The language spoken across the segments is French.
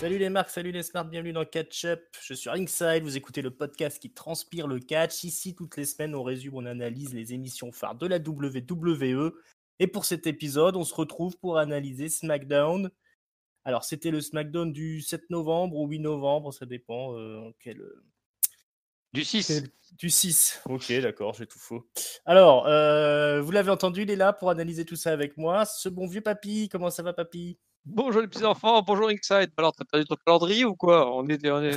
Salut les marques, salut les smarts, bienvenue dans Catch Up. Je suis Ringside, vous écoutez le podcast qui transpire le catch. Ici, toutes les semaines, on résume, on analyse les émissions phares de la WWE. Et pour cet épisode, on se retrouve pour analyser SmackDown. Alors, c'était le SmackDown du 7 novembre ou 8 novembre, ça dépend. Du 6. Du 6. Ok, d'accord, j'ai tout faux. Alors, vous l'avez entendu, il est là pour analyser tout ça avec moi. Ce bon vieux papy, comment ça va, papy? Bonjour les petits enfants, bonjour Ringside. Alors, t'as perdu ton calendrier ou quoi?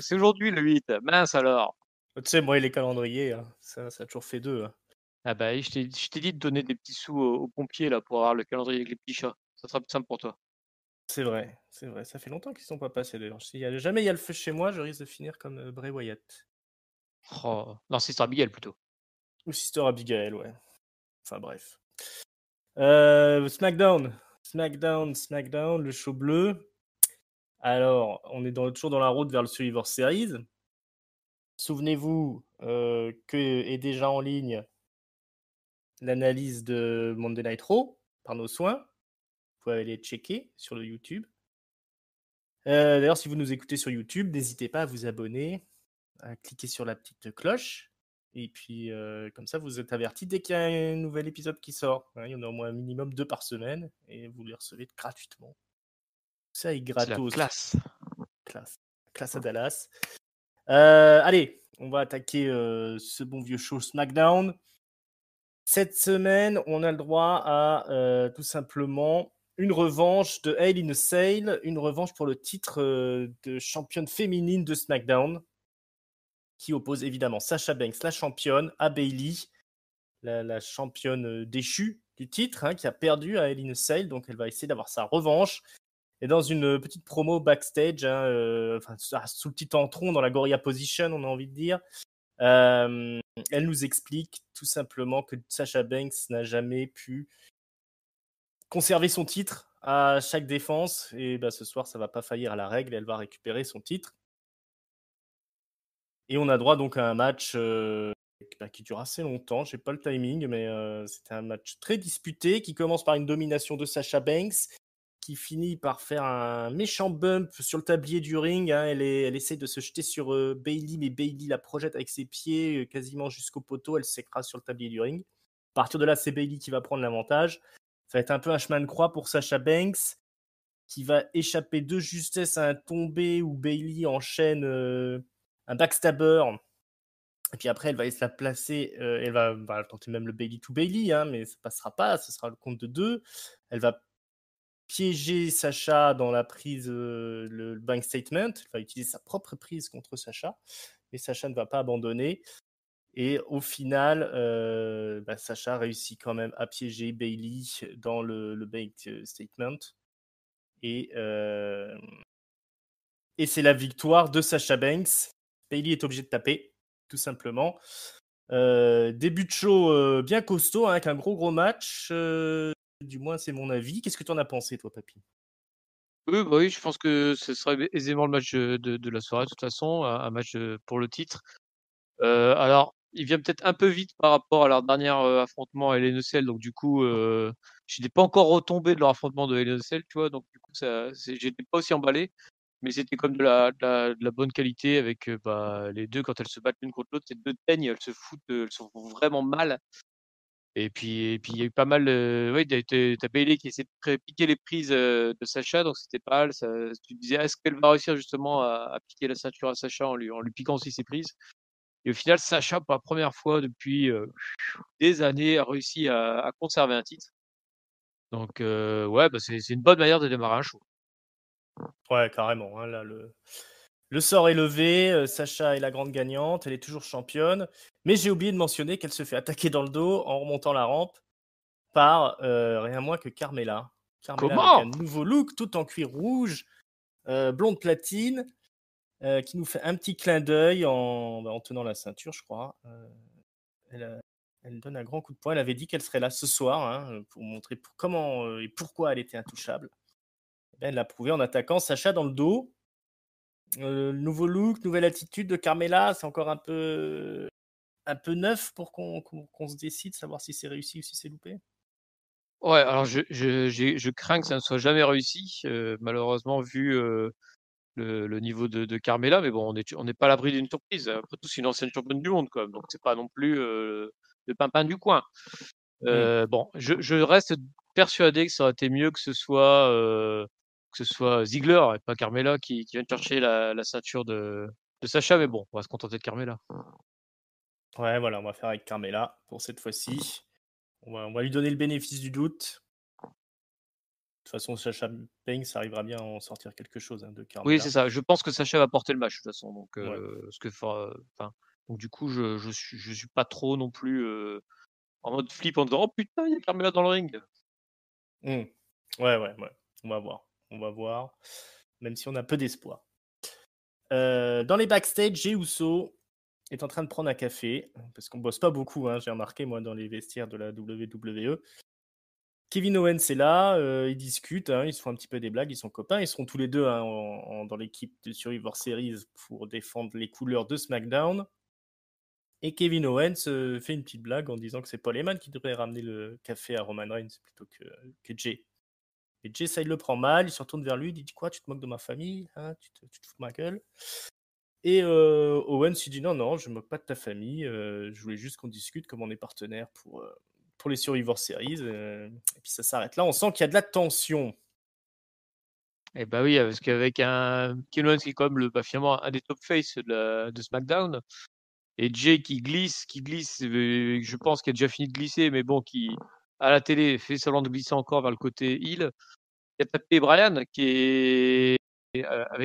C'est aujourd'hui le 8. Mince alors. Tu sais, moi et les calendriers, hein, ça a toujours fait deux, hein. Ah bah, je t'ai dit de donner des petits sous aux pompiers là pour avoir le calendrier avec les petits chats. Ça sera plus simple pour toi. C'est vrai, c'est vrai. Ça fait longtemps qu'ils ne sont pas passés d'ailleurs. Jamais il y a le feu chez moi, je risque de finir comme Bray Wyatt. Oh. Non, c'est Star Abigail plutôt. Ou Sister Abigail, ouais. Enfin bref. SmackDown. SmackDown, le show bleu. Alors, on est toujours dans la route vers le Survivor Series. Souvenez-vous que est déjà en ligne l'analyse de Monday Night Raw par nos soins. Vous pouvez aller checker sur le YouTube. D'ailleurs, si vous nous écoutez sur YouTube, n'hésitez pas à vous abonner, à cliquer sur la petite cloche. Et puis, comme ça, vous êtes avertis dès qu'il y a un nouvel épisode qui sort. Hein, il y en a au moins un minimum 2 par semaine. Et vous les recevez gratuitement. Ça est C'est la gratos. classe. Classe. Classe à Dallas. Allez, on va attaquer ce bon vieux show SmackDown. Cette semaine, on a le droit à tout simplement une revanche de Hell in a Cell, une revanche pour le titre de championne féminine de SmackDown, qui oppose évidemment Sasha Banks, la championne, à Bayley, la championne déchue du titre, hein, qui a perdu à Hell in a Cell, donc elle va essayer d'avoir sa revanche. Et dans une petite promo backstage, hein, sous le petit entron, dans la Gorilla Position, on a envie de dire, elle nous explique tout simplement que Sasha Banks n'a jamais pu conserver son titre à chaque défense. Et bah, ce soir, ça va pas faillir à la règle. Elle va récupérer son titre. Et on a droit donc à un match qui dure assez longtemps. J'ai pas le timing, mais c'était un match très disputé qui commence par une domination de Sasha Banks, qui finit par faire un méchant bump sur le tablier du ring. Hein. Elle essaie de se jeter sur Bayley, mais Bayley la projette avec ses pieds quasiment jusqu'au poteau. Elle s'écrase sur le tablier du ring. À partir de là, c'est Bayley qui va prendre l'avantage. Ça va être un peu un chemin de croix pour Sasha Banks, qui va échapper de justesse à un tombé où Bayley enchaîne un backstabber. Et puis après, elle va essayer de la placer. Elle va tenter même le Bayley to Bayley, hein, mais ça passera pas. Ce sera le compte de 2. Elle va piéger Sasha dans la prise, le bank statement. Elle va utiliser sa propre prise contre Sasha. Mais Sasha ne va pas abandonner. Et au final, Sasha réussit quand même à piéger Bayley dans le bank statement. Et c'est la victoire de Sasha Banks. Bayley est obligé de taper, tout simplement. Début de show bien costaud, hein, avec un gros match. Du moins, c'est mon avis. Qu'est-ce que tu en as pensé, toi, papy? Oui, bah oui, je pense que ce serait aisément le match de la soirée de toute façon, un match pour le titre. Alors, il vient peut-être un peu vite par rapport à leur dernier affrontement à Hell in a Cell, donc du coup, je n'étais pas encore retombé de leur affrontement de Hell in a Cell, tu vois, donc du coup, j'étais pas aussi emballé, mais c'était comme de la bonne qualité avec les deux quand elles se battent l'une contre l'autre, ces deux teignes, elles se foutent, elles se font vraiment mal. Et puis il y a eu pas mal, ouais, t'as Bayley qui essaie de piquer les prises de Sacha, donc c'était pas mal. Tu te disais, est-ce qu'elle va réussir justement à piquer la ceinture à Sacha en lui piquant aussi ses prises? Et au final, Sacha, pour la première fois depuis des années, a réussi à conserver un titre. Donc, ouais, bah, c'est une bonne manière de démarrer un show. Ouais, carrément. Hein, là, le sort est levé. Sacha est la grande gagnante. Elle est toujours championne. Mais j'ai oublié de mentionner qu'elle se fait attaquer dans le dos en remontant la rampe par rien moins que Carmella. Carmella avec un Comment? nouveau look, tout en cuir rouge, blonde platine, qui nous fait un petit clin d'œil en tenant la ceinture, je crois. Elle, elle donne un grand coup de poing. Elle avait dit qu'elle serait là ce soir, hein, pour montrer comment et pourquoi elle était intouchable. Eh ben, elle l'a prouvé en attaquant Sacha dans le dos. Nouveau look, nouvelle attitude de Carmella, c'est encore un peu neuf pour qu'on se décide, savoir si c'est réussi ou si c'est loupé. Ouais, alors je crains que ça ne soit jamais réussi, malheureusement vu. le niveau de Carmella, mais bon, on n'est pas à l'abri d'une surprise. Après tout, c'est une ancienne championne du monde, quand même, donc c'est pas non plus le pimpin du coin. Bon, je reste persuadé que ça aurait été mieux que ce soit Ziggler et pas Carmella qui vienne chercher la ceinture de Sacha, mais bon, on va se contenter de Carmella. Ouais, voilà, on va faire avec Carmella pour cette fois-ci. On va lui donner le bénéfice du doute. De toute façon, Sacha Banks arrivera bien à en sortir quelque chose de Oui, Carmella. c'est ça. Je pense que Sacha va porter le match de toute façon, donc Ouais. donc du coup, je suis pas trop non plus en mode flip en disant oh putain, il y a Carmella dans le ring. Ouais, ouais. On va voir. On va voir. Même si on a peu d'espoir. Dans les backstage, Jey Uso est en train de prendre un café. Parce qu'on bosse pas beaucoup, j'ai remarqué, moi, dans les vestiaires de la WWE. Kevin Owens est là, ils discutent, ils se font un petit peu des blagues, ils sont copains. Ils seront tous les deux dans l'équipe de Survivor Series pour défendre les couleurs de SmackDown. Et Kevin Owens fait une petite blague en disant que c'est Paul Heyman qui devrait ramener le café à Roman Reigns plutôt que Jey. Et Jey, ça, il le prend mal, il se retourne vers lui, il dit quoi, tu te moques de ma famille, tu te fous de ma gueule. Et Owens, il dit non, je me moque pas de ta famille, je voulais juste qu'on discute comme on est partenaire pour les Survivor Series. Et puis ça s'arrête là, on sent qu'il y a de la tension. Et bah oui, parce qu'avec un Kevin Owens qui est quand même finalement un des top face de SmackDown, et Jey qui glisse, je pense qu'il a déjà fini de glisser, mais bon, qui à la télé fait semblant de glisser encore vers le côté heel. Il y a tapé Brian avec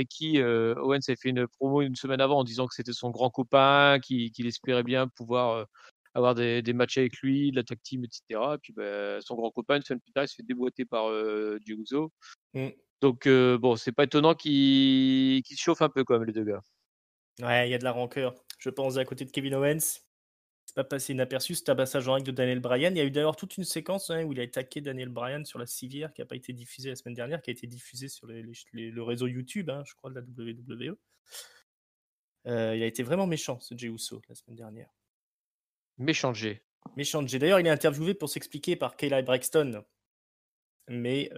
qui Owens avait fait une promo une semaine avant en disant que c'était son grand copain, qu'il espérait bien pouvoir avoir des matchs avec lui, de la tag team, etc. Et puis son grand copain, une semaine plus tard, il se fait déboîter par Jey Uso. Mm. Donc bon, c'est pas étonnant qu'ils se chauffent un peu quand même les deux gars. Ouais, il y a de la rancœur. Je pense à côté de Kevin Owens. C'est pas passé inaperçu ce tabassage en règle de Daniel Bryan. Il y a eu d'ailleurs toute une séquence où il a attaqué Daniel Bryan sur la civière qui n'a pas été diffusée la semaine dernière, qui a été diffusée sur le réseau YouTube, je crois, de la WWE. Il a été vraiment méchant, ce Jey Uso, la semaine dernière. Méchant Jey. Méchant Jey. D'ailleurs, il est interviewé pour s'expliquer par Kayla Braxton. Mais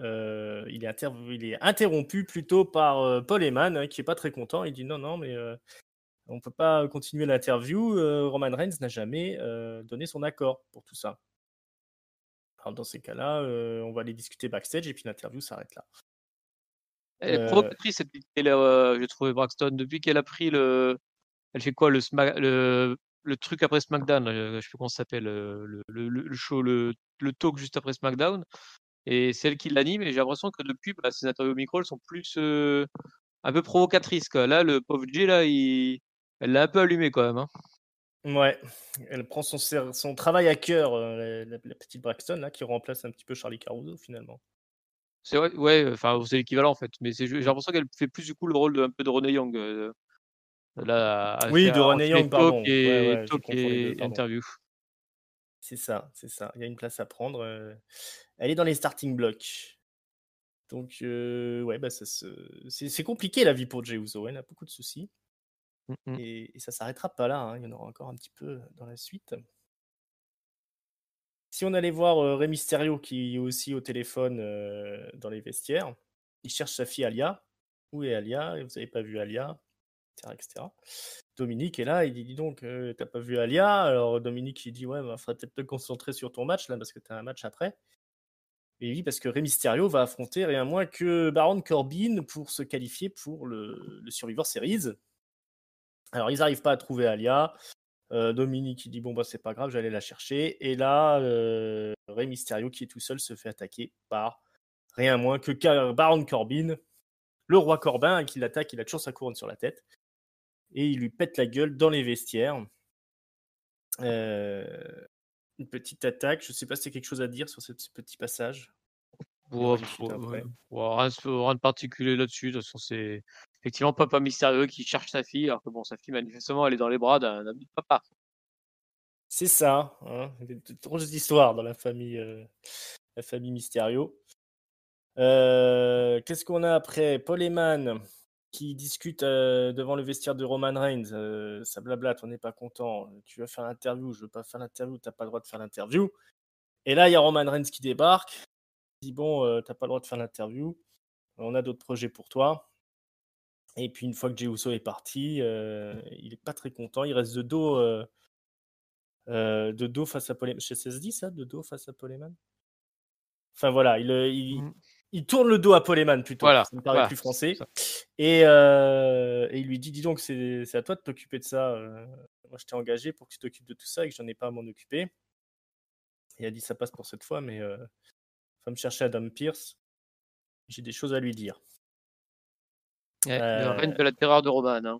il est interrompu plutôt par Paul Heyman, qui n'est pas très content. Il dit non, mais on ne peut pas continuer l'interview. Roman Reigns n'a jamais donné son accord pour tout ça. Alors, dans ces cas-là, on va aller discuter backstage et puis l'interview s'arrête là. Elle est provocatrice cette petite j'ai trouvé Braxton depuis qu'elle a pris elle fait quoi le truc après SmackDown, je sais plus comment ça s'appelle, le show, le talk juste après SmackDown, et c'est elle qui l'anime, et j'ai l'impression que depuis, ses interviews au micro, elles sont plus un peu provocatrices, quoi. Là, le pauvre Jay, là, elle l'a un peu allumé quand même. Ouais, elle prend son travail à cœur, la petite Braxton, là, qui remplace un petit peu Charlie Caruso finalement. C'est vrai, ouais, enfin, c'est l'équivalent en fait, mais j'ai l'impression qu'elle fait plus du coup le rôle un peu de Renee Young, là, Oui, de à Renee enchaîner Young, pardon. Ouais, je talk confonds les deux, et pardon. interview. C'est ça. Il y a une place à prendre. Elle est dans les starting blocks. Donc, ouais, c'est compliqué la vie pour Jey Uso. Elle a beaucoup de soucis. Et ça s'arrêtera pas là. Il y en aura encore un petit peu dans la suite. Si on allait voir Rey Mysterio, qui est aussi au téléphone dans les vestiaires, il cherche sa fille Alia. Où est Alia? Vous n'avez pas vu Alia, etc. Dominique est là, il dit dis donc, t'as pas vu Alia? Alors Dominique, il dit ouais, faudrait peut-être te concentrer sur ton match là, parce que t'as un match après. Et oui, parce que Rey Mysterio va affronter rien moins que Baron Corbin pour se qualifier pour le Survivor Series. Alors ils n'arrivent pas à trouver Alia. Dominique, il dit bon, c'est pas grave, j'allais la chercher. Et là, Rey Mysterio, qui est tout seul, se fait attaquer par rien moins que Baron Corbin, le roi Corbin, qui l'attaque. Il a toujours sa couronne sur la tête. Et il lui pète la gueule dans les vestiaires. Une petite attaque. Je sais pas si tu quelque chose à dire sur ce petit passage. Rien de particulier là-dessus. De toute façon, c'est effectivement Papa Mystérieux qui cherche sa fille, alors que bon, sa fille, manifestement, elle est dans les bras d'un ami de papa. C'est ça. Il y a de drôles d'histoires dans la famille Mysterio. Qu'est-ce qu'on a après? Paul Heyman qui discute devant le vestiaire de Roman Reigns. Ça blablate, on n'est pas content. Tu vas faire l'interview, je veux pas faire l'interview, t'as pas le droit de faire l'interview. Et là, il y a Roman Reigns qui débarque. Il dit bon, t'as pas le droit de faire l'interview. On a d'autres projets pour toi. Et puis une fois que Jey Uso est parti, il est pas très content. Il reste de dos face à Paul Heyman. Ça se dit ça, de dos face à Paul Heyman? Enfin voilà, Mmh. il tourne le dos à Paul Heyman plutôt. Voilà, Ça me paraît voilà, plus c'est français. ça. Et il lui dit, dis donc, c'est à toi de t'occuper de ça. Moi, je t'ai engagé pour que tu t'occupes de tout ça et que j'en ai pas à m'en occuper. Il a dit, ça passe pour cette fois, mais va me chercher Adam Pearce. J'ai des choses à lui dire. Ouais, le Euh, règne de la terreur de Roman, hein.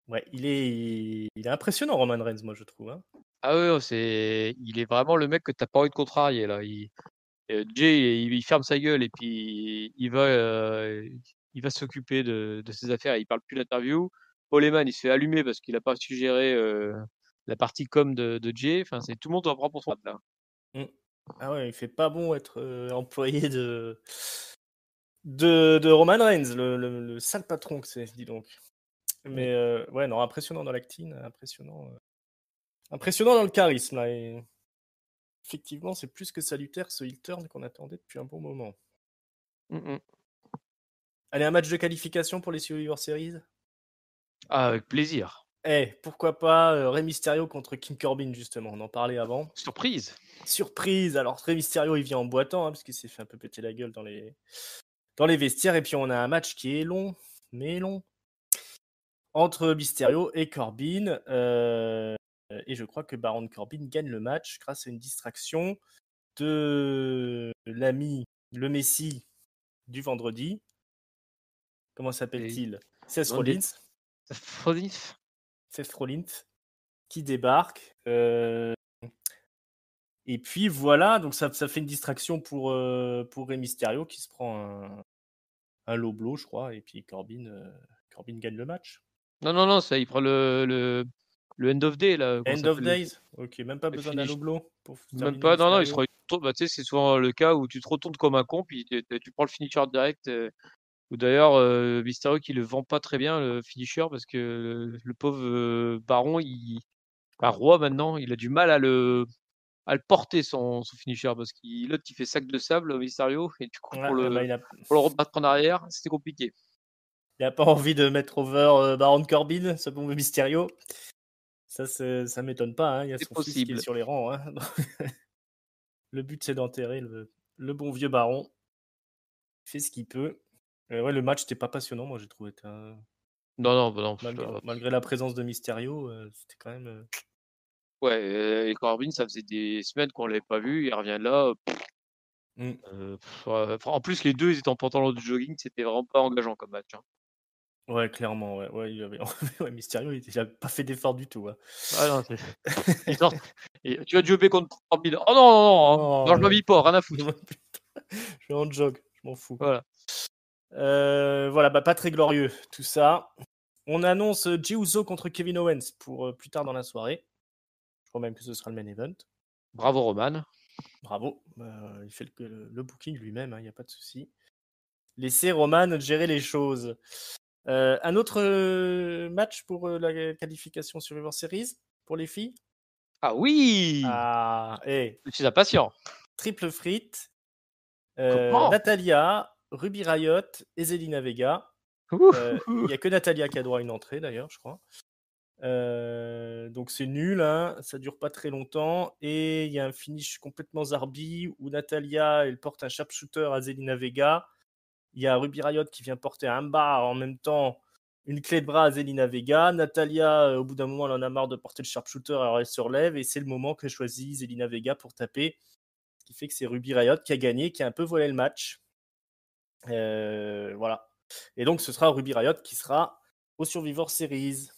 ouais, il est impressionnant, Roman Reigns, moi, je trouve. Hein. Ah oui, oh, il est vraiment le mec que t'as pas envie de contrarier là. Jay, il ferme sa gueule et puis il va s'occuper de ses affaires. Il parle plus d'interview. Paul Heyman, il se fait allumer parce qu'il a pas su gérer la partie com de Jay. Enfin, c'est tout le monde en prend pour son là. Mm. Ah ouais, il fait pas bon être employé de Roman Reigns, le sale patron que c'est, dis donc. Mais ouais, non, impressionnant dans l'acting, impressionnant dans le charisme. Là, et effectivement, c'est plus que salutaire ce heel turn qu'on attendait depuis un bon moment. Allez, un match de qualification pour les Survivor Series. Ah, avec plaisir. Pourquoi pas Rey Mysterio contre King Corbin, justement. On en parlait avant. Surprise. Surprise. Alors, Rey Mysterio, il vient en boitant, parce qu'il s'est fait un peu péter la gueule dans les vestiaires. Et puis, on a un match qui est long, mais long, entre Mysterio et Corbin. Et je crois que Baron Corbin gagne le match grâce à une distraction de l'ami, le Messi du vendredi. Comment s'appelle-t-il? Seth Rollins. Seth Rollins qui débarque. Et puis voilà, donc ça fait une distraction pour Rey Mysterio qui se prend un low blow, je crois, et puis Corbin gagne le match. Non, ça, il prend le end of day là. End of days. Ok, même pas le besoin d'un finish. low blow pour Même terminer pas. Non, il se Mysterio. retourne. Bah, tu sais, c'est souvent le cas où tu te retournes comme un con, puis tu prends le finisher direct. Ou d'ailleurs, Mysterio qui le vend pas très bien le finisher parce que le pauvre Baron, Roi maintenant, il a du mal à le porter son finisher parce qu'il l'autre il fait sac de sable Mysterio et du coup Ouais, pour bah, le rebattre en arrière, c'était compliqué. il a pas envie de mettre over Baron Corbin, ce bon Mysterio. Ça m'étonne pas, hein. Il y a C'est son fils qui est possible. sur les rangs. Hein. Le but, c'est d'enterrer le bon vieux Baron. Il fait ce qu'il peut. Ouais, le match n'était pas passionnant, moi j'ai trouvé. Non, bah non. Malgré la présence de Mysterio, c'était quand même. Ouais, et Corbin, ça faisait des semaines qu'on l'avait pas vu, il revient là. En plus, les deux, ils étaient en pantalon de jogging, c'était vraiment pas engageant comme match. Hein. Ouais, clairement, ouais, il avait... ouais, Mysterio, il n'a pas fait d'effort du tout. Hein. Ah non, il sort. Et tu vas jobber contre Corbin. Oh non, non, je m'habille pas, rien à foutre. Je suis en jog, je m'en fous. Voilà. Voilà, pas très glorieux tout ça. On annonce Jey Uso contre Kevin Owens pour plus tard dans la soirée. Je crois même que ce sera le main event. Bravo Roman. Bravo, il fait le booking lui-même, il n'y a pas de souci. Laissez Roman gérer les choses. Un autre match pour la qualification Survivor Series pour les filles. Ah oui. Je suis impatient. Triple frite. Comment Natalia, Ruby Riott et Zelina Vega. Il n'y a que Natalia qui a droit à une entrée d'ailleurs, je crois. Donc c'est nul, hein, ça dure pas très longtemps. Et il y a un finish complètement zarbi où Natalia elle porte un sharpshooter à Zelina Vega. Il y a Ruby Riott qui vient porter un bar en même temps, une clé de bras à Zelina Vega. Natalia, au bout d'un moment, elle en a marre de porter le sharpshooter, alors elle se relève et c'est le moment que choisit Zelina Vega pour taper. Ce qui fait que c'est Ruby Riott qui a gagné, qui a un peu volé le match. Voilà. Et donc ce sera Ruby Riott qui sera au Survivor Series.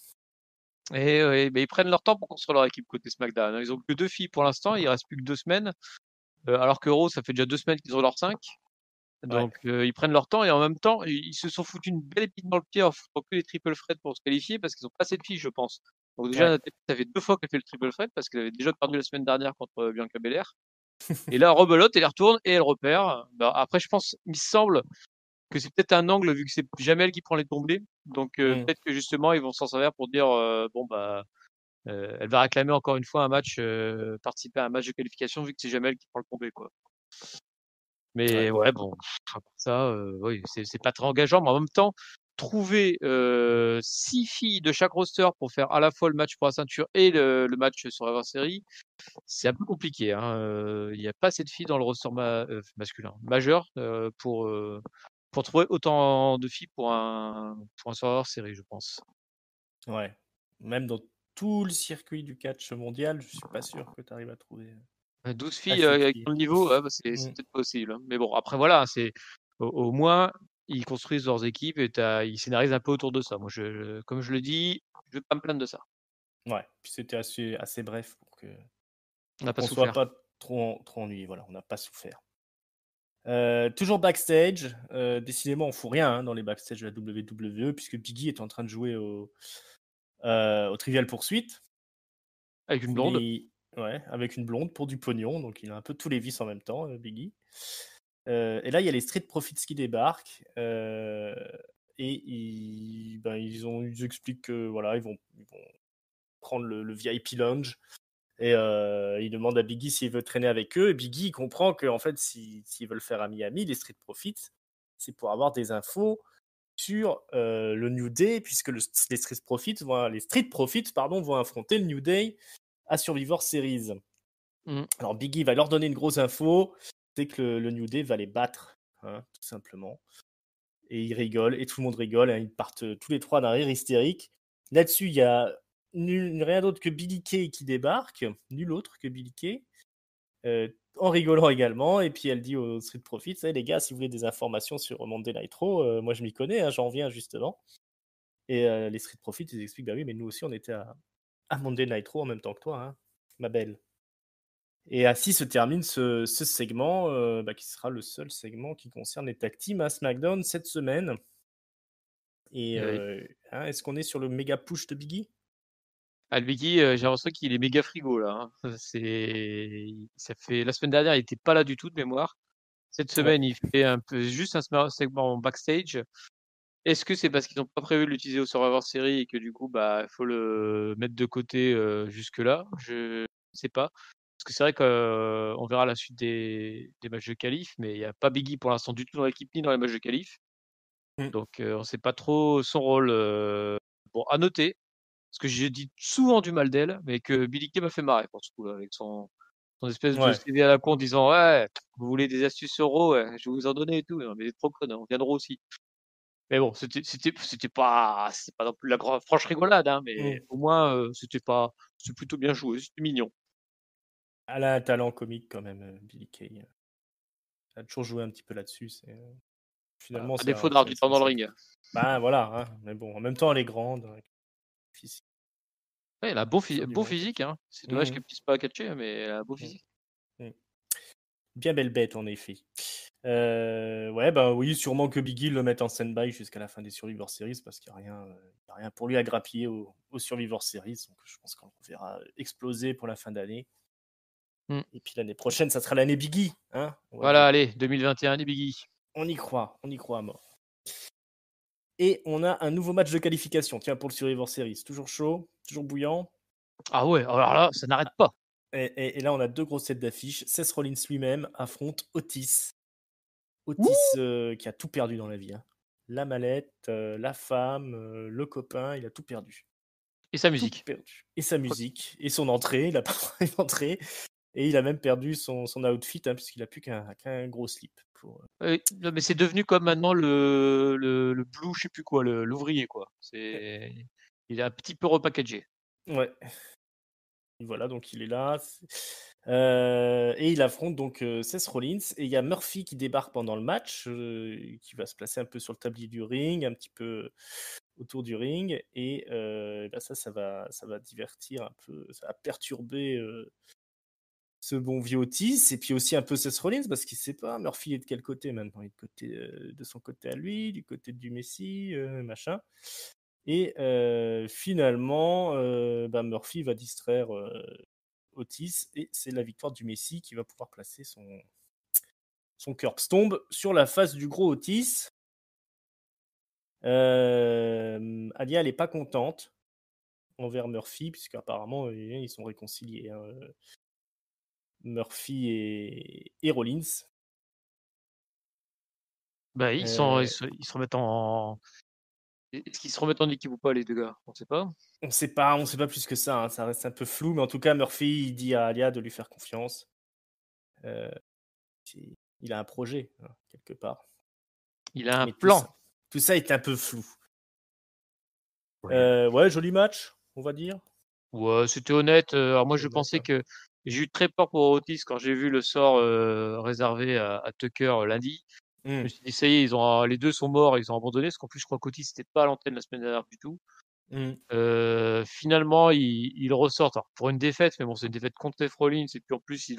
Et oui, mais ils prennent leur temps pour construire leur équipe côté SmackDown. Ils ont que 2 filles pour l'instant, il reste plus que 2 semaines. Alors que Raw, ça fait déjà 2 semaines qu'ils ont leurs 5. Donc ils prennent leur temps et en même temps, ils se sont foutus une belle épine dans le pied en foutant que les triple threat pour se qualifier parce qu'ils ont pas assez de filles, je pense. Donc déjà, ça fait 2 fois qu'elle fait le triple threat parce qu'elle avait déjà perdu la semaine dernière contre Bianca Belair. Et là, rebelote, elle retourne et elle repère. Bah, après, je pense, il me semble que c'est peut-être un angle vu que c'est Jamel qui prend les tombées. Donc peut-être que justement, ils vont s'en servir pour dire bon bah elle va réclamer encore une fois un match, participer à un match de qualification vu que c'est Jamel qui prend le tombé quoi. Mais ouais bon, ça, oui, c'est pas très engageant, mais en même temps, trouver 6 filles de chaque roster pour faire à la fois le match pour la ceinture et le match Survivor Series, c'est un peu compliqué, hein. Il y a pas assez de filles dans le roster masculin majeur pour trouver autant de filles pour un Survivor Series, je pense. Ouais. Même dans tout le circuit du catch mondial, je suis pas sûr que tu arrives à trouver 12 filles assez de avec filles. ton niveau, ouais, bah, c'est Mm. peut-être possible, hein. Mais bon, après voilà, c'est au moins ils construisent leurs équipes et ils scénarisent un peu autour de ça. Moi, comme je le dis, je vais pas me plaindre de ça. Ouais. Puis c'était assez bref On n'a pour pas qu'on soit souffert. pas trop ennuyé. Voilà, on n'a pas souffert. Toujours backstage, décidément on fout rien hein, dans les backstage de la WWE puisque Biggie est en train de jouer au Trivial Poursuite. Avec une blonde. Ouais, avec une blonde pour du pognon, donc il a un peu tous les vices en même temps, Biggie. Et là il y a les Street Profits qui débarquent et ils expliquent que voilà ils vont prendre le VIP lounge. Et il demande à Biggie s'il veut traîner avec eux. Et Biggie il comprend que en fait, s'ils veulent faire à Miami, les Street Profits, c'est pour avoir des infos sur le New Day, puisque les Street Profits vont affronter le New Day à Survivor Series. Mmh. Alors Biggie va leur donner une grosse info, c'est que le New Day va les battre, hein, tout simplement. Et ils rigolent, et tout le monde rigole, hein, ils partent tous les trois d'un rire hystérique. Là-dessus, il y a rien d'autre que Billy Kay qui débarque, nul autre que Billy Kay, en rigolant également. Et puis elle dit aux Street Profits, hey, les gars, si vous voulez des informations sur Monday Nitro, moi je m'y connais, hein, j'en viens justement. Et les Street Profits, ils expliquent, bah oui, mais nous aussi on était à Monday Nitro en même temps que toi, hein, ma belle. Et ainsi se termine ce segment, qui sera le seul segment qui concerne les tag teams à SmackDown cette semaine. Et Et oui. hein, est-ce qu'on est sur le méga push de Biggie? Ah, le Biggie, j'ai l'impression qu'il est méga frigo là, hein. Ça fait la semaine dernière, il était pas là du tout de mémoire. Cette Ouais. semaine, il fait juste un segment backstage. Est-ce que c'est parce qu'ils n'ont pas prévu de l'utiliser au Survivor Series et que du coup, bah, il faut le mettre de côté jusque-là? Je ne sais pas. Parce que c'est vrai qu'on verra la suite des matchs de qualif, mais il n'y a pas Biggie pour l'instant du tout dans l'équipe ni dans les matchs de qualif. Mmh. Donc on ne sait pas trop son rôle. Bon, à noter, parce que j'ai dit souvent du mal d'elle, mais que Billy Kay m'a fait marrer pour ce coup-là, avec son espèce de Ouais. CV à la con en disant ouais, vous voulez des astuces euros, ouais, je vais vous en donner et tout. Non, mais vous êtes trop conne, on viendra aussi. Mais bon, c'est pas non plus la franche rigolade, hein, mais Mmh. au moins c'était plutôt bien joué, c'était mignon. Elle a un talent comique quand même, Billie Kay. Elle a toujours joué un petit peu là-dessus. Voilà, Finalement, à défaut d'avoir du temps dans le c'est ring. ben voilà, hein, mais bon, en même temps, elle est grande, physique, Ouais, elle a faire du beau bon physique, catch. hein. C'est dommage Mmh. qu'elle puisse pas catcher, mais elle a un beau Mmh. physique. Mmh. Bien belle bête, en effet. Ouais, bah oui, sûrement que Biggie le mette en stand-by jusqu'à la fin des Survivor Series parce qu'il n'y a rien, y a rien pour lui à grappiller au Survivor Series. Donc je pense qu'on le verra exploser pour la fin d'année. Mmh. Et puis l'année prochaine, ça sera l'année Biggie, hein, on va Voilà, dire. allez, 2021 les Biggie. On y croit à mort. Et on a un nouveau match de qualification, tiens, pour le Survivor Series. Toujours chaud, toujours bouillant. Ah ouais, alors là, ça n'arrête pas. Et là, on a deux grosses têtes d'affiche. Seth Rollins lui-même affronte Otis. Otis Wouh! qui a tout perdu dans la vie, hein. La mallette, la femme, le copain, il a tout perdu. Et sa Tout musique. perdu. Et sa Crois musique, et son entrée, il a pas une entrée. Et il a même perdu son outfit, hein, puisqu'il a plus qu'un gros slip. Non, mais c'est devenu comme maintenant le blue, je sais plus quoi, l'ouvrier, quoi. Il est un petit peu repackagé. Ouais. Et voilà, donc il est là. Et il affronte donc Seth Rollins. Et il y a Murphy qui débarque pendant le match, qui va se placer un peu sur le tablier du ring, un petit peu autour du ring. Et ça va divertir un peu, ça va perturber ce bon vieux Otis. Et puis aussi un peu Seth Rollins, parce qu'il ne sait pas, Murphy est de quel côté maintenant? Il est de son côté à lui, du côté du Messi, machin. Et finalement, Murphy va distraire Otis et c'est la victoire du Messi qui va pouvoir placer son curb stomp sur la face du gros Otis. Alia, elle n'est pas contente envers Murphy, puisqu'apparemment, ils sont réconciliés, hein, Murphy et Rollins. Bah, Euh, ils se remettent en Est-ce qu'ils se remettent en équipe ou pas, les 2 gars? On sait pas. On sait pas plus que ça, hein, ça reste un peu flou, mais en tout cas, Murphy, il dit à Alia de lui faire confiance. Heu, il a un projet, hein, quelque part. Il a un Mais plan. tout ça est un peu flou. Ouais. Ouais, joli match, on va dire. Ouais, c'était honnête, alors moi je Honnête, pensais ouais. que j'ai eu très peur pour Otis quand j'ai vu le sort, réservé à Tucker, lundi. Je me Mmh. suis dit: «Ça y est, ils ont les 2 sont morts, ils ont abandonné», parce qu'en plus je crois qu'Otis était pas à l'antenne la semaine dernière du tout. Mmh. Finalement ils ressortent, alors pour une défaite, mais bon, c'est une défaite contre les Rollins et puis en plus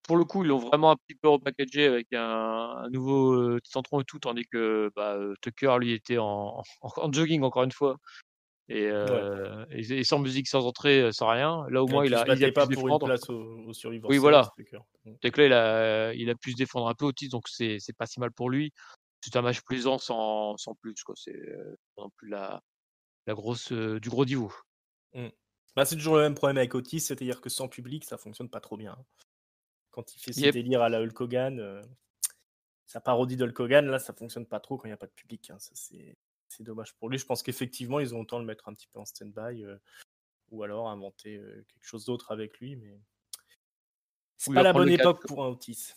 pour le coup, ils l'ont vraiment un petit peu repackagé avec un nouveau, centron et tout, tandis que, bah, Tucker lui était en jogging encore une fois Ouais. et sans musique, sans entrée, sans rien. Là, au Et moins, puis il se il a battait pu pas se pour une défendre. place au Survivor Oui, Series, voilà. Tucker. Mmh. C'est que là, il a pu se défendre un peu Otis, donc c'est pas si mal pour lui. C'est un match plaisant sans plus, quoi. C'est, pas non plus la grosse, du gros niveau. Mmh. Bah, c'est toujours le même problème avec Otis, c'est-à-dire que sans public, ça fonctionne pas trop bien, hein. Quand il fait ses Yep. délires à la Hulk Hogan, sa parodie de Hulk Hogan, là, ça fonctionne pas trop quand il y a pas de public, hein. Ça, c'est dommage pour lui. Je pense qu'effectivement, ils ont autant le mettre un petit peu en stand-by, ou alors inventer, quelque chose d'autre avec lui, mais c'est Ou lui pas la apprendre bonne le catch, époque quoi. pour un Otis.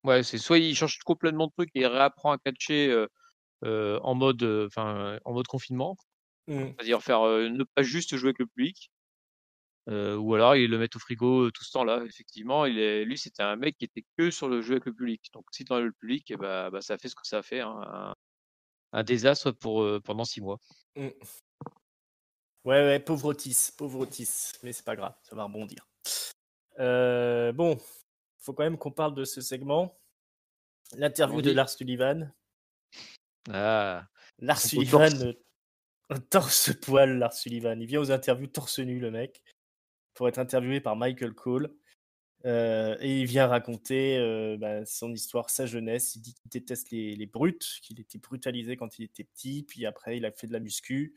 Ouais, c'est soit il change complètement de truc et il réapprend à catcher, en mode, en mode confinement. Mmh. C'est-à-dire faire, ne pas juste jouer avec le public. Ou alors ils le mettent au frigo, tout ce temps-là. Effectivement, lui, c'était un mec qui était que sur le jeu avec le public. Donc si tu enlèves le public et bah, ça a fait ce que ça a fait, hein, un désastre pendant 6 mois. Mmh. Ouais, ouais, pauvre Otis, mais c'est pas grave, ça va rebondir. Bon, faut quand même qu'on parle de ce segment. L'interview de Allons-y. Lars Sullivan. Ah, Lars son pot torse. Sullivan, torse-poil, Lars Sullivan. Il vient aux interviews torse nu, le mec, pour être interviewé par Michael Cole. Et il vient raconter bah, son histoire, sa jeunesse. Il dit qu'il déteste les brutes, qu'il était brutalisé quand il était petit, puis après il a fait de la muscu,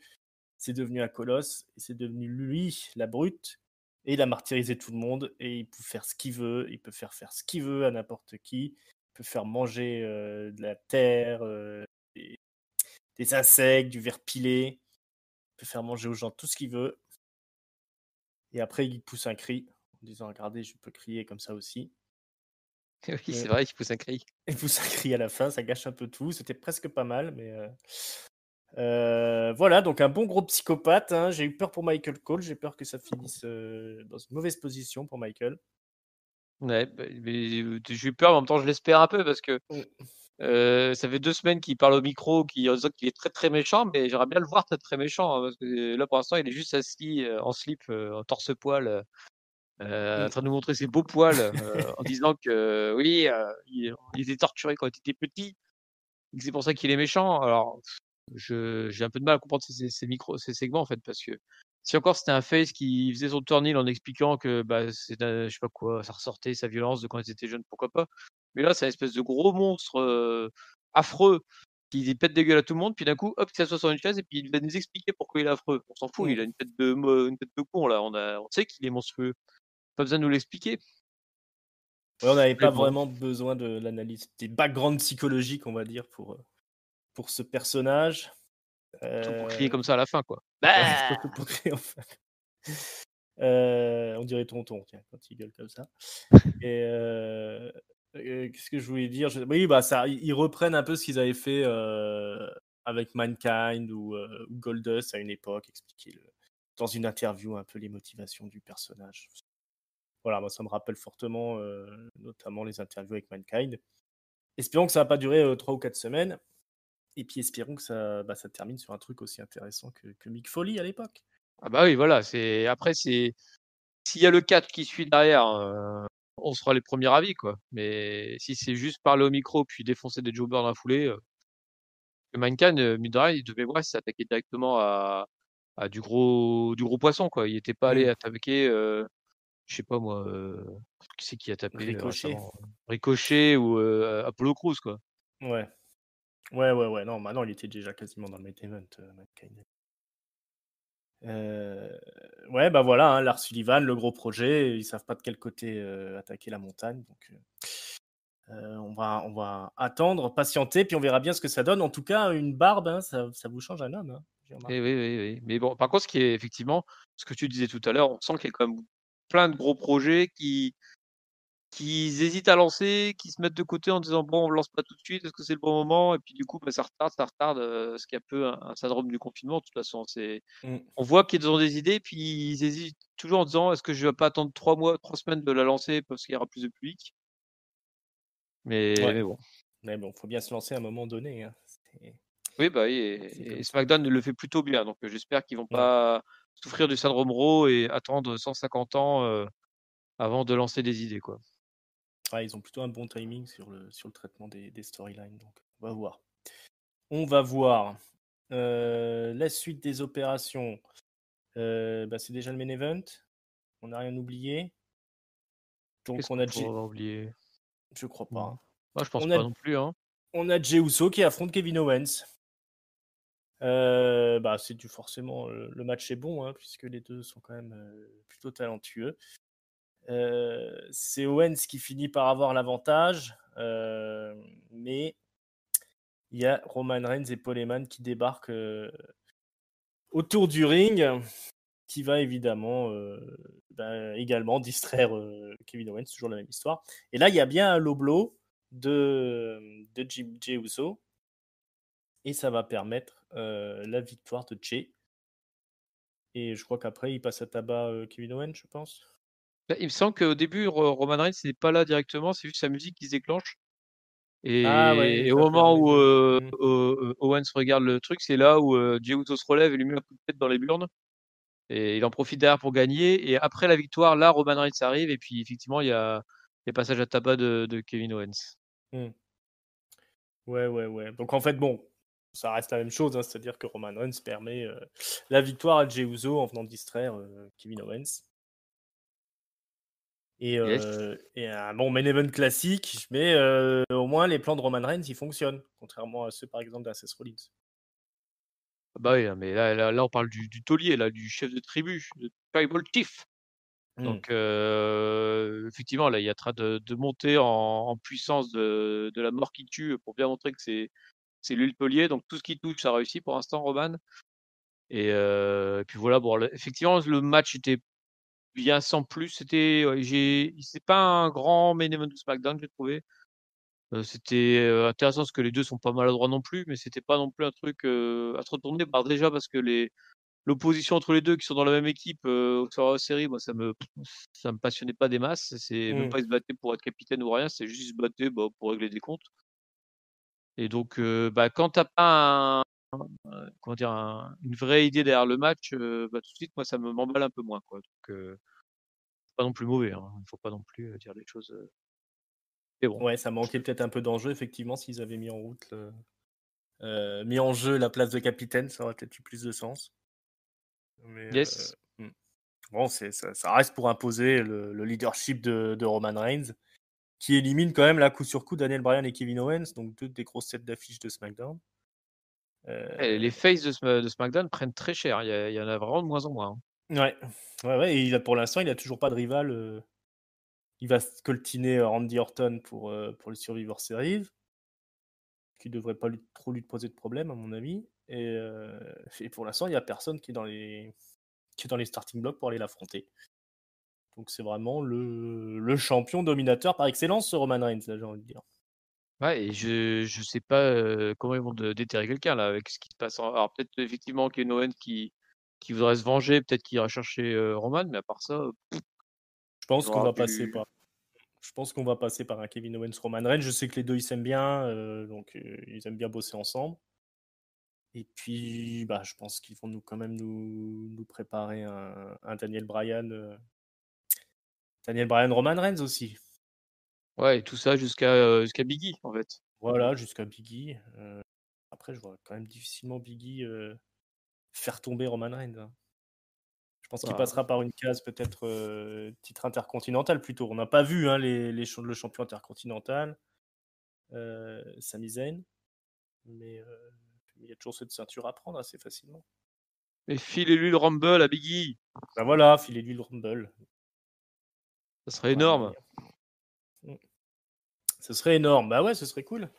c'est devenu un colosse, et c'est devenu lui la brute, et il a martyrisé tout le monde, et il peut faire ce qu'il veut, il peut faire ce qu'il veut à n'importe qui, il peut faire manger de la terre, des, des insectes, du verre pilé, il peut faire manger aux gens tout ce qu'il veut, et après il pousse un cri en disant regardez, je peux crier comme ça aussi. Oui, Mm. c'est vrai qu'il pousse un cri. Il pousse un cri à la fin, ça gâche un peu tout. C'était presque pas mal, mais voilà, donc un bon gros psychopathe, hein. J'ai eu peur pour Michael Cole, j'ai peur que ça finisse dans une mauvaise position pour Michael. Ouais, bah, mais, j'ai eu peur, mais en même temps, je l'espère un peu parce que, Mm. ça fait 2 semaines qu'il parle au micro, en disant qu'il est très, très méchant, mais j'aimerais bien le voir très, très méchant, hein, parce que là, pour l'instant, il est juste assis, en slip, en torse-poil, en Mm. train de nous montrer ses beaux poils, en disant que oui, il était torturé quand il était petit, et que c'est pour ça qu'il est méchant. Alors, j'ai un peu de mal à comprendre ces segments, en fait, parce que si encore c'était un face qui faisait son tournil en expliquant que, bah, c'est je sais pas quoi, ça ressortait sa violence de quand ils étaient jeunes, pourquoi pas. Mais là, c'est un espèce de gros monstre, affreux qui pète des gueules à tout le monde, puis d'un coup, hop, il s'assoit sur une chaise et puis il va nous expliquer pourquoi il est affreux. On s'en fout, Mm. il a une tête de con là, on sait qu'il est monstrueux. Pas besoin de nous l'expliquer. Ouais, on n'avait Mais pas bon, vraiment besoin de l'analyse, des backgrounds psychologiques, on va dire, pour ce personnage. surtout pour crier Euh, comme ça à la fin, quoi. ouais, Bah! surtout pour créer, enfin. On dirait tonton, tiens, quand il gueule comme ça. Et qu'est-ce que je voulais dire? Oui, bah, ça ils reprennent un peu ce qu'ils avaient fait, avec Mankind ou Goldust à une époque, expliquer dans une interview un peu les motivations du personnage. Voilà, moi ça me rappelle fortement, notamment les interviews avec Mankind. Espérons que ça va pas durer, 3 ou 4 semaines, et puis espérons que ça termine sur un truc aussi intéressant que Mick Foley à l'époque. Ah bah, oui, voilà, s'il y a le 4 qui suit derrière, on sera les premiers ravis, quoi. Mais si c'est juste parler au micro, puis défoncer des jobbers dans la foulée, le Mankind, mine de rien, de mémoire, il s'est attaqué directement à du gros poisson, quoi. Il était pas allé Mmh. attaquer, je sais pas moi, qui c'est qui a tapé, Ricochet. récemment? Ricochet ou, Apollo Crews, quoi. Ouais. Ouais, ouais, ouais, non, maintenant il était déjà quasiment dans le main event, Mankind. Ouais, bah, voilà, hein, Lars Sullivan, le gros projet, ils savent pas de quel côté, attaquer la montagne, donc On va attendre, patienter, puis on verra bien ce que ça donne. En tout cas, une barbe, hein, ça vous change un homme, hein, j'ai Et remarqué. oui, oui, oui. Mais bon, par contre, ce qui est effectivement, ce que tu disais tout à l'heure, on sent qu'il y a quand même plein de gros projets qu'ils hésitent à lancer, qui se mettent de côté en disant: «Bon, on lance pas tout de suite, est-ce que c'est le bon moment?» Et puis du coup, bah, ça retarde, ce qui est un peu un syndrome du confinement de toute façon. Mm. On voit qu'ils ont des idées, puis ils hésitent toujours en disant: «Est-ce que je vais pas attendre 3 mois, 3 semaines de la lancer parce qu'il y aura plus de public?» Ouais, Mais bon. mais bon, faut bien se lancer à un moment donné, hein. Oui, bah, oui C'est et comme ça. SmackDown le fait plutôt bien, donc j'espère qu'ils vont Ouais. pas souffrir du syndrome Raw et attendre 150 ans, avant de lancer des idées, quoi. Ouais, ils ont plutôt un bon timing sur le traitement des storylines, donc on va voir. On va voir. La suite des opérations, bah, c'est déjà le main event. On n'a rien oublié. Qu'est-ce Donc on qu'on a pourrait oublier? je crois pas, Mmh. hein. Moi, je pense On a pas non plus, hein. on a Jey Uso qui affronte Kevin Owens. Bah, c'est du forcément, le match est bon, hein, puisque les 2 sont quand même, plutôt talentueux. C'est Owens qui finit par avoir l'avantage, mais il y a Roman Reigns et Paul Heyman qui débarquent, autour du ring, qui va évidemment, bah, également distraire, Kevin Owens, toujours la même histoire. Et là, il y a bien un low blow de Jey Uso et ça va permettre, la victoire de Jey. Et je crois qu'après, il passe à tabac, Kevin Owens, je pense? Bah, il me semble qu'au début, Roman Reigns n'est pas là directement, c'est juste sa musique qui se déclenche Ah ouais, et il au va moment permet où, de Owens regarde le truc, c'est là où, Jey Uso se relève et lui met un coup de tête dans les burnes et il en profite derrière pour gagner et après la victoire, là, Roman Reigns arrive et puis effectivement, il y a passage à tabac de Kevin Owens. mmh. Ouais, ouais, ouais. Donc en fait, bon, ça reste la même chose, hein, c'est-à-dire que Roman Reigns permet, la victoire à Jey Uso en venant distraire, Kevin Owens. Yes. Et un bon main event classique, mais au moins les plans de Roman Reigns, ils fonctionnent, contrairement à ceux, par exemple, d'Access Rollins. Bah, oui, mais là, on parle du taulier, là, du chef de tribu, de tribal chief. Mmh. Donc effectivement, là, il y a train de monter en puissance de la mort qui tue pour bien montrer que c'est lui le taulier. Donc tout ce qui touche, ça réussit pour l'instant, Roman et puis voilà, bon, là, effectivement, le match était bien sans plus. C'était ouais, c'est pas un grand main event de SmackDown, j'ai trouvé. C'était, intéressant parce que les 2 sont pas maladroits non plus, mais c'était pas non plus un truc, à se retourner. Bah, déjà parce que l'opposition entre les 2 qui sont dans la même équipe, sur la série, moi ça me passionnait pas des masses. C'est même Mmh. pas ils se battaient pour être capitaine ou rien, c'est juste ils se battaient, bah, pour régler des comptes et donc bah, quand tu as pas comment dire? Une vraie idée derrière le match, bah, tout de suite moi ça m'emballe un peu moins quoi, donc pas non plus mauvais, hein. Il faut pas non plus, dire les choses, mais bon. Ouais, ça manquait peut-être un peu d'enjeu, effectivement, s'ils avaient mis en route mis en jeu la place de capitaine, ça aurait peut-être eu plus de sens. Mais Yes. mmh. Bon, ça reste pour imposer le leadership de Roman Reigns, qui élimine quand même là, coup sur coup, Daniel Bryan et Kevin Owens, donc 2 des grosses têtes d'affiche de SmackDown. Et les Heu, faces de SmackDown prennent très cher. Il y en a vraiment de moins en moins, hein. ouais, ouais, ouais, et pour l'instant, il a toujours pas de rival, il va scoltiner Randy Orton pour le Survivor Series, qui devrait pas lui poser de problème à mon avis, et pour l'instant, il y a personne qui est dans les starting blocks pour aller l'affronter. Donc c'est vraiment le champion dominateur par excellence, ce Roman Reigns, là, j'ai envie de dire. Ouais et je sais pas, comment ils vont déterrer quelqu'un là avec ce qui se passe en alors peut-être effectivement Kevin Owens qui voudrait se venger, peut-être qu'il ira chercher, Roman, mais à part ça, Je ils pense vont qu'on avoir va passer du par je pense qu'on va passer par un Kevin Owens, Roman Reigns. Je sais que les 2 ils s'aiment bien, donc ils aiment bien bosser ensemble. Et puis, bah, je pense qu'ils vont quand même nous préparer un Daniel Bryan, Roman Reigns aussi. ouais et tout ça jusqu'à Big E, en fait. Voilà, jusqu'à Big E. Après, je vois quand même difficilement Big E, faire tomber Roman Reigns, hein. Je pense qu'il Bah, passera par une case peut-être, titre intercontinental plutôt. On n'a pas vu, hein, le champion intercontinental, Sami Zayn, mais il y a toujours cette ceinture à prendre assez facilement. mais filez-lui le Rumble à Big E, Bah voilà, filez-lui le Rumble, ça il y serait aura un énorme. moyen. Mm. Ce serait énorme. Bah ouais, ce serait cool.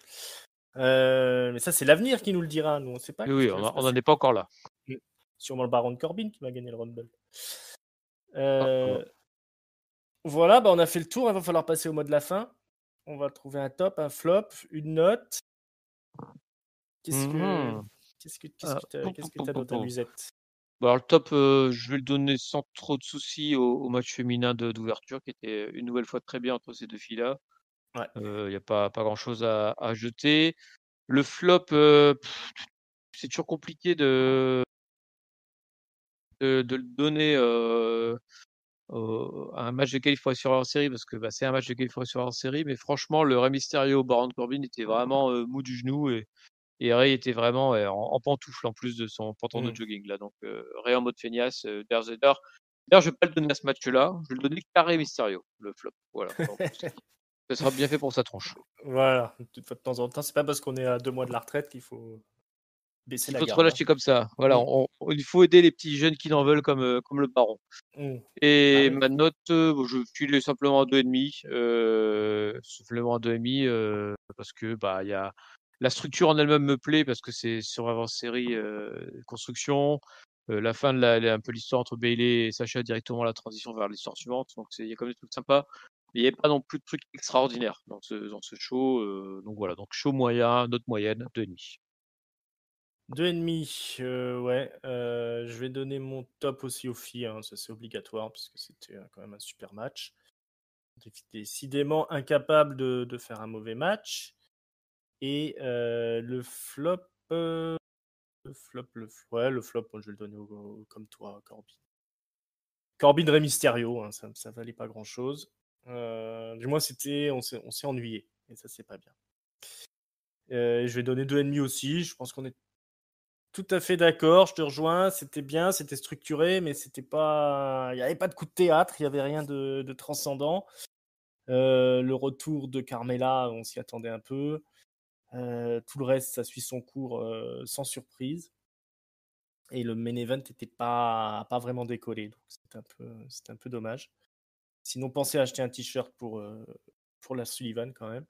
Mais ça, c'est l'avenir qui nous le dira. Nous, on ne sait pas Oui, ce oui, qui va se on n'en passer. est pas encore là. Sûrement le Baron Corbin qui va gagner le Rumble. Ah, voilà. Voilà, bah on a fait le tour. Il va falloir passer au mot de la fin. On va trouver un top, un flop, une note. Qu'est-ce que Mhm. qu'est-ce que t'as dans ta musette? Bah, alors le top, je vais le donner sans trop de soucis au match féminin d'ouverture qui était une nouvelle fois très bien entre ces 2 filles-là. Ouais. Il y a pas grand-chose à jeter. Le flop, c'est toujours compliqué de le donner, à un match de qualification hors série parce que, bah, c'est un match de qualification hors série, mais franchement, le Rey Mysterio Baron Corbin était vraiment, mou du genou et Rey était vraiment, en pantoufles en plus de son pantalon de Mmh. jogging là, donc Rey en mode feignasse, d'ailleurs, je vais pas le donner à ce match-là, je vais le donner qu'à Rey Mysterio, le flop, voilà, donc ça sera bien fait pour sa tronche. Voilà, de temps en temps, c'est pas parce qu'on est à 2 mois de la retraite qu'il faut baisser Il la faut se garde, hein. relâcher comme ça, voilà, Mmh. il faut aider les petits jeunes qui n'en veulent comme le baron. Mmh. Bah Et oui. ma note, je file simplement un 2,5, simplement un 2,5, parce que, bah, il y a la structure en elle-même me plaît parce que c'est Survivor Series, construction, la fin de la un peu l'histoire entre Bayley et Sacha directement la transition vers l'histoire suivante, donc il y a quand même des trucs sympas. Mais il y a pas non plus de trucs extraordinaires dans ce show, donc voilà, donc show moyen, note moyenne, 2,5. 2,5, ouais, je vais donner mon top aussi aux filles, hein, ça c'est obligatoire parce que c'était, quand même un super match. Décidément incapable de faire un mauvais match et le flop, le flop, moi je vais le donner comme toi, Corbin. Corbin Rey Mysterio, hein, ça valait pas grand-chose. Du moins on s'est ennuyé et ça c'est pas bien. Je vais donner 2,5 aussi, je pense qu'on est tout à fait d'accord, je te rejoins. C'était bien, c'était structuré, mais c'était pas. Il n'y avait pas de coup de théâtre, il n'y avait rien de transcendant. Le retour de Carmela, on s'y attendait un peu. Tout le reste, ça suit son cours sans surprise. Et le main event n'était pas vraiment décollé, donc c'était un peu dommage. Sinon, pensez à acheter un t-shirt pour la Sullivan quand même.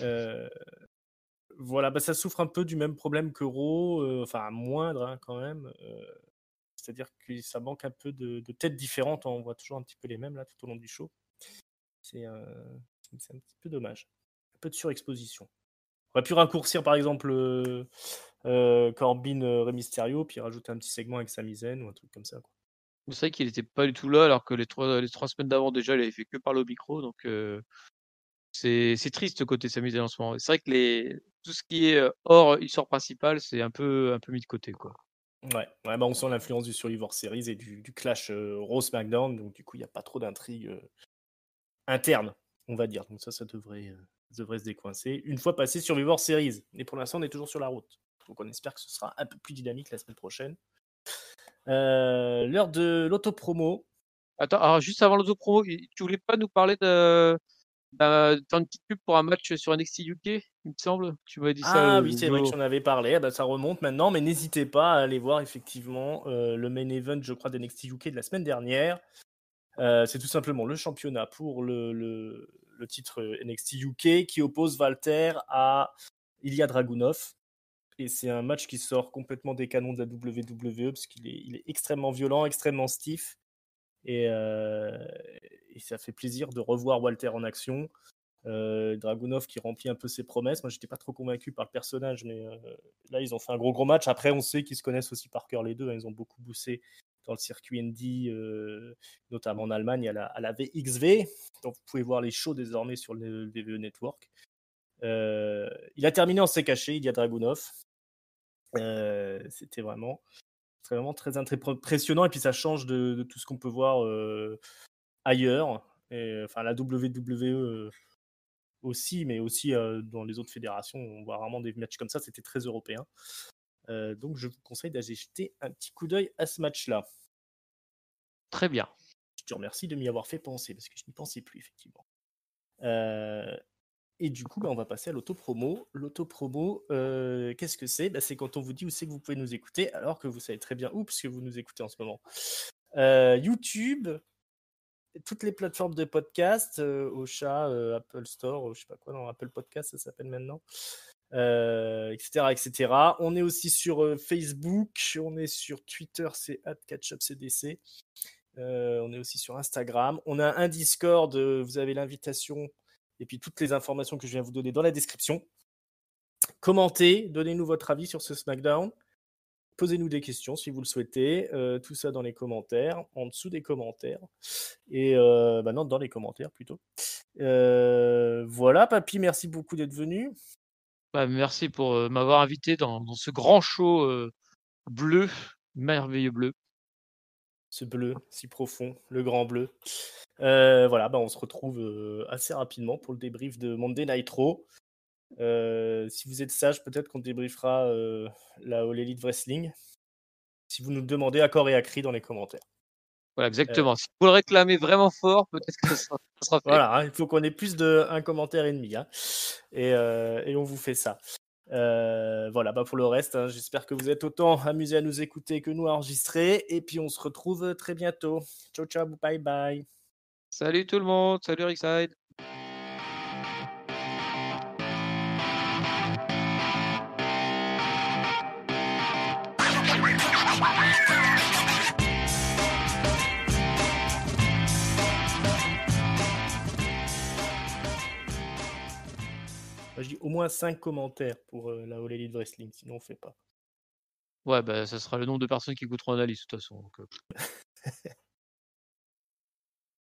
Euh, voilà, bah, ça souffre un peu du même problème que Raw, enfin moindre hein, quand même. C'est-à-dire que ça manque un peu de têtes différentes. On voit toujours un petit peu les mêmes là tout au long du show. C'est un petit peu dommage. Un peu de surexposition. On aurait pu raccourcir par exemple Corbin Rey Mysterio, puis rajouter un petit segment avec Sami Zayn ou un truc comme ça. Quoi. C'est vrai qu'il était pas du tout là alors que les trois semaines d'avant déjà, il avait fait que parler au micro, donc c'est triste côté Sami Zayn en ce moment. C'est vrai que tout ce qui est, hors histoire principale, c'est un peu mis de côté, quoi. Ouais, ouais bah on sent l'influence du Survivor Series et du clash Raw SmackDown, donc du coup il n'y a pas trop d'intrigue interne, on va dire. Donc ça devrait se décoincer une fois passé Survivor Series. Mais pour l'instant, on est toujours sur la route. Donc on espère que ce sera un peu plus dynamique la semaine prochaine. L'heure de l'autopromo. Attends, alors juste avant l'auto-promo, tu voulais pas nous parler faire une petite pub pour un match sur NXT UK, il me semble? Tu m'avais dit ça Ah oui, le c'est vrai que jour. j'en avais parlé. Ah bah, ça remonte maintenant, mais n'hésitez pas à aller voir effectivement le main event, je crois, d'NXT UK de la semaine dernière. C'est tout simplement le championnat pour le titre NXT UK qui oppose Walter à Ilya Dragunov. Et c'est un match qui sort complètement des canons de la WWE parce qu'il est extrêmement violent, extrêmement stiff. Et ça fait plaisir de revoir Walter en action. Dragunov qui remplit un peu ses promesses. Moi, j'étais pas trop convaincu par le personnage, mais là, ils ont fait un gros match. Après, on sait qu'ils se connaissent aussi par cœur les deux. Hein. Ils ont beaucoup bossé dans le circuit indie, notamment en Allemagne, à la VXV. Donc, vous pouvez voir les shows désormais sur le WWE Network. Il a terminé en s'est caché, il y a Dragunov. C'était vraiment très impressionnant. Et puis, ça change de tout ce qu'on peut voir ailleurs. Enfin, la WWE aussi, mais aussi dans les autres fédérations, on voit vraiment des matchs comme ça, c'était très européen. Donc je vous conseille d'aller jeter un petit coup d'œil à ce match-là. Très bien. Je te remercie de m'y avoir fait penser, parce que je n'y pensais plus, effectivement. Et du coup, bah, on va passer à l'autopromo. L'autopromo, qu'est-ce que c'est? C'est quand on vous dit où c'est que vous pouvez nous écouter, alors que vous savez très bien où, puisque vous nous écoutez en ce moment. YouTube, toutes les plateformes de podcast, Ocha, Apple Store, je sais pas quoi, non, Apple Podcast, ça s'appelle maintenant, etc., etc. On est aussi sur Facebook, on est sur Twitter, c'est @catchupcdc. On est aussi sur Instagram. On a un Discord, vous avez l'invitation et puis toutes les informations que je viens vous donner dans la description. Commentez, donnez-nous votre avis sur ce SmackDown. Posez-nous des questions si vous le souhaitez. Tout ça dans les commentaires, en dessous des commentaires. Et non, dans les commentaires plutôt. Voilà, Papy, merci beaucoup d'être venu. Bah, merci pour m'avoir invité dans ce grand show bleu, merveilleux bleu. Ce bleu si profond, le grand bleu. Voilà, on se retrouve assez rapidement pour le débrief de Monday Nitro. Si vous êtes sage, peut-être qu'on débriefera la All Elite Wrestling. Si vous nous le demandez à corps et à cri dans les commentaires. Voilà, exactement. Si vous le réclamez vraiment fort, peut-être que ça sera fait. Voilà, hein, il faut qu'on ait plus d'un commentaire et demi. Hein. Et on vous fait ça. Voilà, pour le reste, hein, j'espère que vous êtes autant amusés à nous écouter que nous à enregistrer. Et puis on se retrouve très bientôt. Ciao, ciao, bye bye. Salut tout le monde, salut Rickside. Je dis au moins 5 commentaires pour la All Elite Wrestling, sinon on fait pas. Ouais, ça sera le nombre de personnes qui écouteront l'analyse de toute façon. Donc,